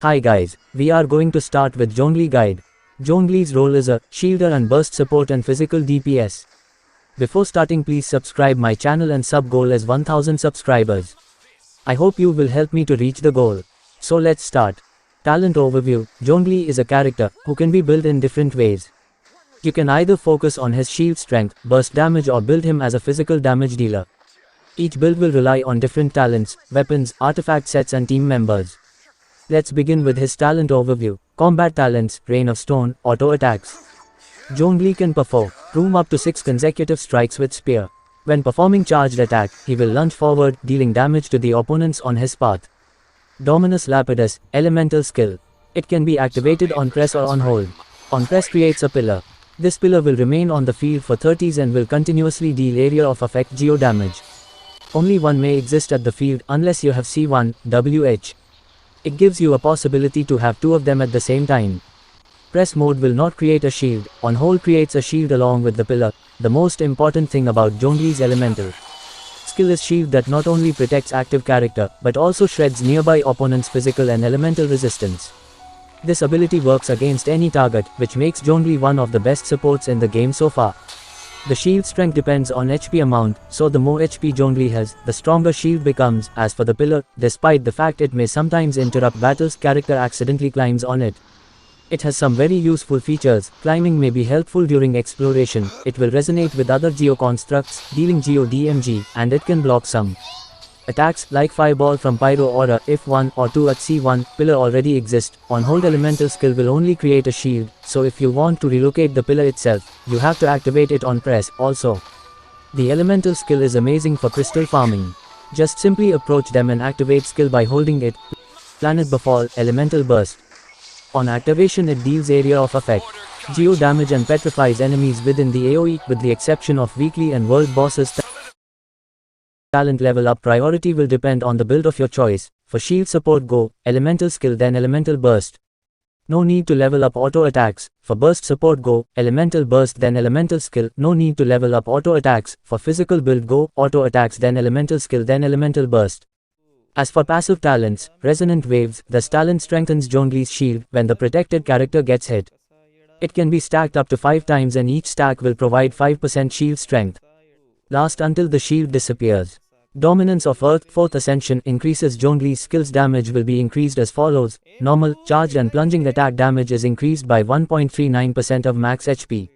Hi guys, we are going to start with Zhongli guide. Zhongli's role is a shielder and burst support and physical DPS. Before starting, please subscribe my channel and sub goal is 1000 subscribers. I hope you will help me to reach the goal. So let's start. Talent overview. Zhongli is a character who can be built in different ways. You can either focus on his shield strength, burst damage, or build him as a physical damage dealer. Each build will rely on different talents, weapons, artifact sets and team members. Let's begin with his talent overview. Combat talents, Rain of Stone, auto attacks. Zhongli can perform up to 6 consecutive strikes with spear. When performing charged attack, he will lunge forward, dealing damage to the opponents on his path. Dominus Lapidus, elemental skill. It can be activated on press or on hold. On press creates a pillar. This pillar will remain on the field for 30s and will continuously deal area of effect geo damage. Only one may exist at the field unless you have C1, WH. It gives you a possibility to have two of them at the same time. Press mode will not create a shield, on hold creates a shield along with the pillar. The most important thing about Zhongli's elemental skill is shield that not only protects active character, but also shreds nearby opponents' physical and elemental resistance. This ability works against any target, which makes Zhongli one of the best supports in the game so far. The shield strength depends on HP amount, so the more HP Zhongli has, the stronger shield becomes. As for the pillar, despite the fact it may sometimes interrupt battles, character accidentally climbs on it. It has some very useful features. Climbing may be helpful during exploration, it will resonate with other geo constructs, dealing geo DMG, and it can block some attacks, like Fireball from Pyro Aura. If 1 or 2 at C1, pillar already exist, on hold elemental skill will only create a shield, so if you want to relocate the pillar itself, you have to activate it on press. Also, the elemental skill is amazing for crystal farming. Just simply approach them and activate skill by holding it. Planet Befall, elemental burst. On activation it deals area of effect, geo damage and petrifies enemies within the AoE, with the exception of weekly and world bosses. Talent level up priority will depend on the build of your choice. For shield support go, elemental skill then elemental burst. No need to level up auto attacks. For burst support go, elemental burst then elemental skill. No need to level up auto attacks. For physical build go, auto attacks then elemental skill then elemental burst. As for passive talents, resonant waves, this talent strengthens Zhongli's shield when the protected character gets hit. It can be stacked up to 5 times and each stack will provide 5% shield strength. Last until the shield disappears. Dominance of Earth. 4th Ascension increases Zhongli's skills. Damage will be increased as follows. Normal, charged and plunging attack damage is increased by 1.39% of max HP.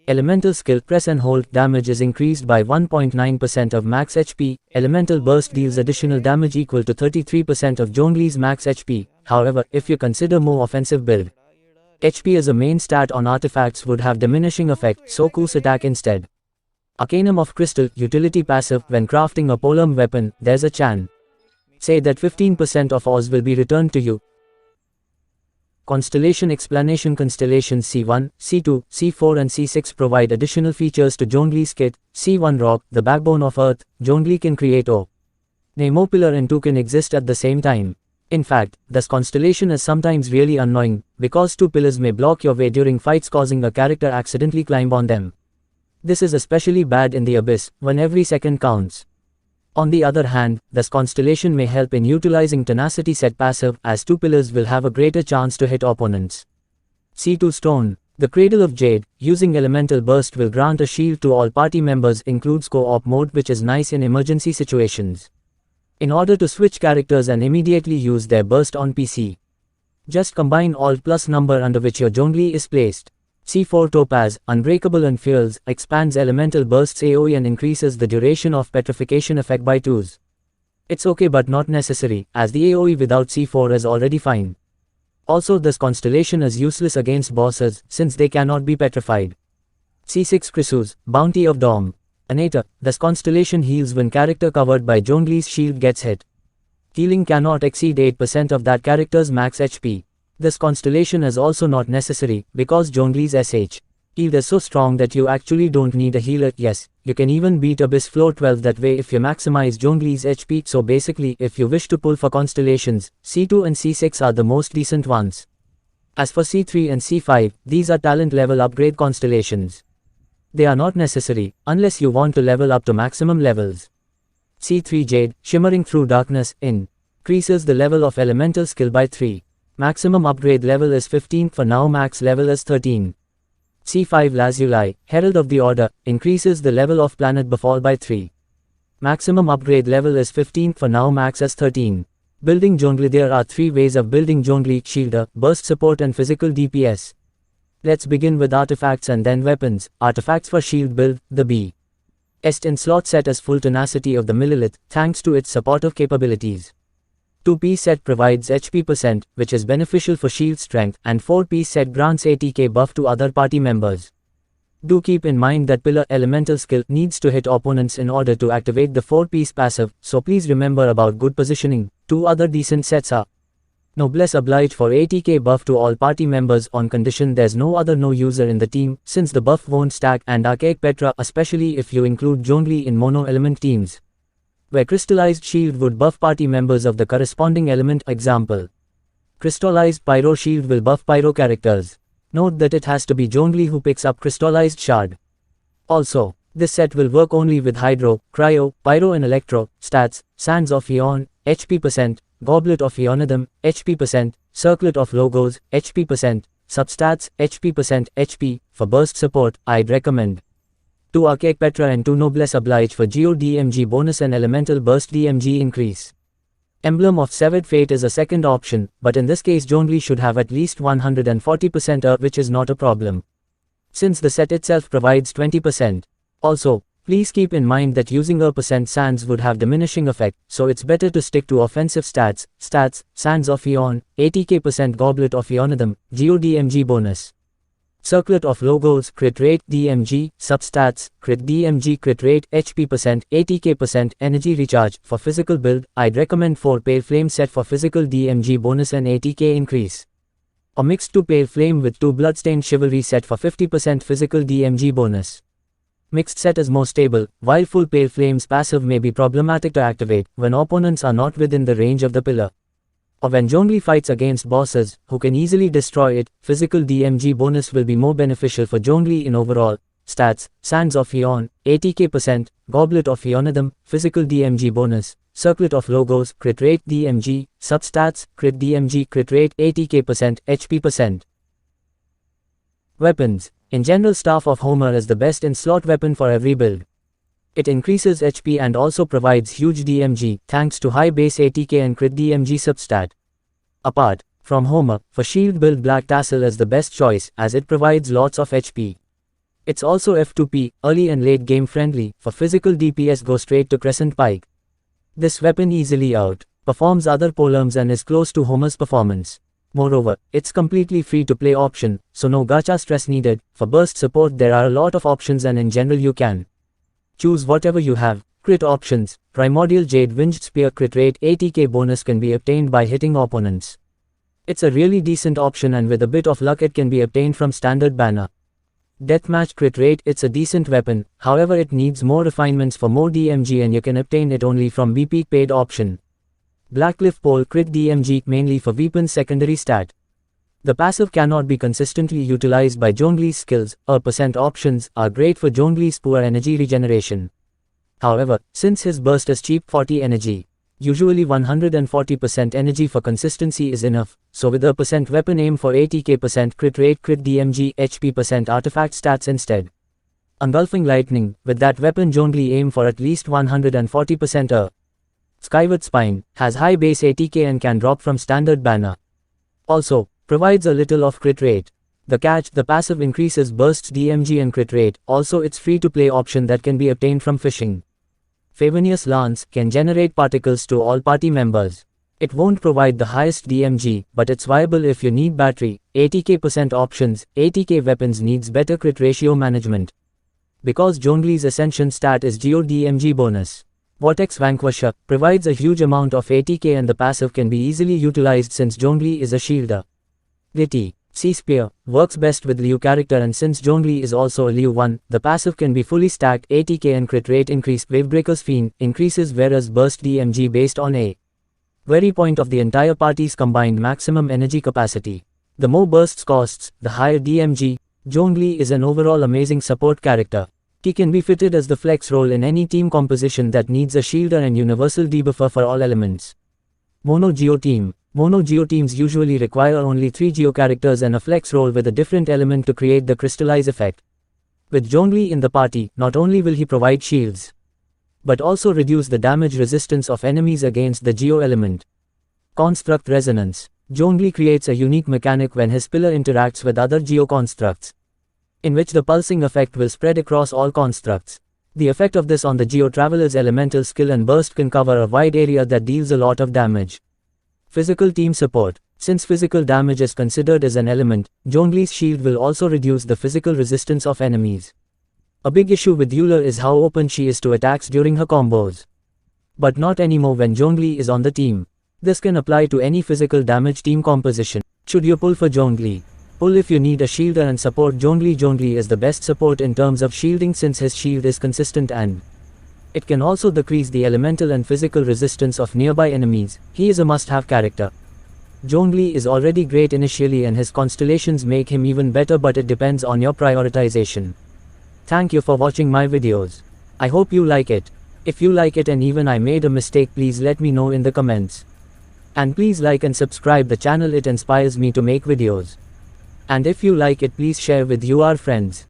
Elemental skill. Press and hold damage is increased by 1.9% of max HP. Elemental burst deals additional damage equal to 33% of Zhongli's max HP. However, if you consider more offensive build, HP as a main stat on artifacts would have diminishing effect, so choose attack instead. Arcanum of Crystal, utility passive. When crafting a polearm weapon, there's a chance say that 15% of Oz will be returned to you. Constellation explanation. Constellations C1, C2, C4 and C6 provide additional features to Zhongli's kit. C1 Rock, the backbone of Earth. Zhongli can create Nemo pillar and 2 can exist at the same time. In fact, this constellation is sometimes really annoying, because 2 pillars may block your way during fights, causing a character accidentally climb on them. This is especially bad in the Abyss, when every second counts. On the other hand, this constellation may help in utilizing Tenacity set passive, as 2 pillars will have a greater chance to hit opponents. C2 Stone. The Cradle of Jade, using elemental burst will grant a shield to all party members, includes co-op mode, which is nice in emergency situations. In order to switch characters and immediately use their burst on PC, just combine Alt plus number under which your Zhongli is placed. C4 Topaz, Unbreakable and Fuels, expands elemental bursts AoE and increases the duration of petrification effect by 2s. It's okay but not necessary, as the AoE without C4 is already fine. Also, this constellation is useless against bosses, since they cannot be petrified. C6 Chrysus, Bounty of Dom. Anator, this constellation heals when character covered by Zhongli's shield gets hit. Healing cannot exceed 8% of that character's max HP. This constellation is also not necessary, because Zhongli's SH shield is so strong that you actually don't need a healer. Yes, you can even beat Abyss floor 12 that way if you maximize Zhongli's HP. So basically, if you wish to pull for constellations, C2 and C6 are the most decent ones. As for C3 and C5, these are talent level upgrade constellations. They are not necessary, unless you want to level up to maximum levels. C3 Jade, Shimmering Through Darkness, increases the level of elemental skill by 3. Maximum upgrade level is 15 for now, max level is 13. C5 Lazuli, Herald of the Order, increases the level of planet befall by 3. Maximum upgrade level is 15 for now, max is 13. Building Zhongli. There are 3 ways of building Zhongli: shielder, burst support and physical DPS. Let's begin with artifacts and then weapons. Artifacts for shield build: the B.est in slot set is full tenacity of the millilith, thanks to its supportive capabilities. 2-piece set provides HP %, which is beneficial for shield strength, and 4-piece set grants ATK buff to other party members. Do keep in mind that pillar elemental skill needs to hit opponents in order to activate the 4-piece passive, so please remember about good positioning. 2 other decent sets are Noblesse Oblige for ATK buff to all party members on condition there's no other no user in the team, since the buff won't stack, and Archaic Petra, especially if you include Zhongli in mono element teams, where Crystallized Shield would buff party members of the corresponding element. Example: Crystallized Pyro Shield will buff Pyro characters. Note that it has to be Zhongli who picks up Crystallized Shard. Also, this set will work only with Hydro, Cryo, Pyro and Electro stats: Sands of Eon, HP %, Goblet of Eonidom, HP %, Circlet of Logos, HP %, Substats, HP %, HP. For burst support, I'd recommend 2 Archaic Petra and 2 Noblesse Oblige for Geo DMG bonus and Elemental Burst DMG increase. Emblem of Severed Fate is a second option, but in this case Zhongli should have at least 140% which is not a problem, since the set itself provides 20%. Also, please keep in mind that using a % sands would have diminishing effect, so it's better to stick to offensive stats: Sands of Eon, ATK %, Goblet of Eonidom, Geo DMG bonus. Circlet of Logos, crit rate, DMG, substats, crit DMG, crit rate, HP %, ATK %, energy recharge. For physical build, I'd recommend 4 Pale Flame set for physical DMG bonus and ATK increase. Or mixed 2 Pale Flame with 2 Bloodstained Chivalry set for 50% physical DMG bonus. Mixed set is more stable, while full Pale Flame's passive may be problematic to activate when opponents are not within the range of the pillar, or when Zhongli fights against bosses who can easily destroy it. Physical DMG bonus will be more beneficial for Zhongli in overall stats: Sands of Eon, ATK %, Goblet of Eonidom, physical DMG bonus, Circlet of Logos, crit rate, DMG, substats, crit DMG, crit rate, ATK %, HP %. Weapons. In general, Staff of Homer is the best in slot weapon for every build. It increases HP and also provides huge DMG, thanks to high base ATK and crit DMG substat. Apart from Homer, for shield build Black Tassel is the best choice, as it provides lots of HP. It's also F2P, early and late game friendly. For physical DPS, go straight to Crescent Pike. This weapon easily outperforms other polearms and is close to Homer's performance. Moreover, it's completely free to play option, so no gacha stress needed. For burst support there are a lot of options, and in general you can choose whatever you have. Crit options: Primordial Jade Winged Spear, crit rate, ATK bonus can be obtained by hitting opponents. It's a really decent option, and with a bit of luck it can be obtained from standard banner. Deathmatch crit rate: it's a decent weapon, however it needs more refinements for more DMG, and you can obtain it only from BP paid option. Blackcliff Pole crit DMG, mainly for weapons secondary stat. The passive cannot be consistently utilized by Zhongli's skills. % options are great for Zhongli's poor energy regeneration. However, since his burst is cheap 40 energy, usually 140% energy for consistency is enough, so with a % weapon aim for ATK %, crit rate, crit DMG, HP % artifact stats instead. Engulfing Lightning: with that weapon Zhongli aim for at least 140%. Skyward Spine has high base ATK and can drop from standard banner. Also, provides a little of crit rate. The catch: the passive increases bursts DMG and crit rate. Also, it's free to play option that can be obtained from fishing. Favonius Lance can generate particles to all party members. It won't provide the highest DMG, but it's viable if you need battery. ATK % options: ATK weapons needs better crit ratio management, because Zhongli's Ascension stat is Geo DMG bonus. Vortex Vanquisher provides a huge amount of ATK, and the passive can be easily utilized since Zhongli is a shielder. Litty Sea Spear works best with Liu character, and since Zhongli is also a Liu 1, the passive can be fully stacked. ATK and crit rate increase. Wavebreaker's Fiend increases Vera's burst DMG based on a very point of the entire party's combined maximum energy capacity. The more bursts costs, the higher DMG. Zhongli is an overall amazing support character. He can be fitted as the flex role in any team composition that needs a shielder and universal debuffer for all elements. Mono Geo Team. Mono Geo teams usually require only 3 Geo characters and a flex role with a different element to create the crystallize effect. With Zhongli in the party, not only will he provide shields, but also reduce the damage resistance of enemies against the Geo element. Construct Resonance. Zhongli creates a unique mechanic when his pillar interacts with other Geo constructs, in which the pulsing effect will spread across all constructs. The effect of this on the Geo Traveler's elemental skill and burst can cover a wide area that deals a lot of damage. Physical team support. Since physical damage is considered as an element, Zhongli's shield will also reduce the physical resistance of enemies. A big issue with Euler is how open she is to attacks during her combos. But not anymore when Zhongli is on the team. This can apply to any physical damage team composition. Should you pull for Zhongli? Pull if you need a shielder and support Zhongli. Zhongli is the best support in terms of shielding since his shield is consistent and it can also decrease the elemental and physical resistance of nearby enemies. He is a must-have character. Zhongli is already great initially and his constellations make him even better, but it depends on your prioritization. Thank you for watching my videos. I hope you like it. If you like it and even I made a mistake, please let me know in the comments. And please like and subscribe the channel, it inspires me to make videos. And if you like it, please share with your friends.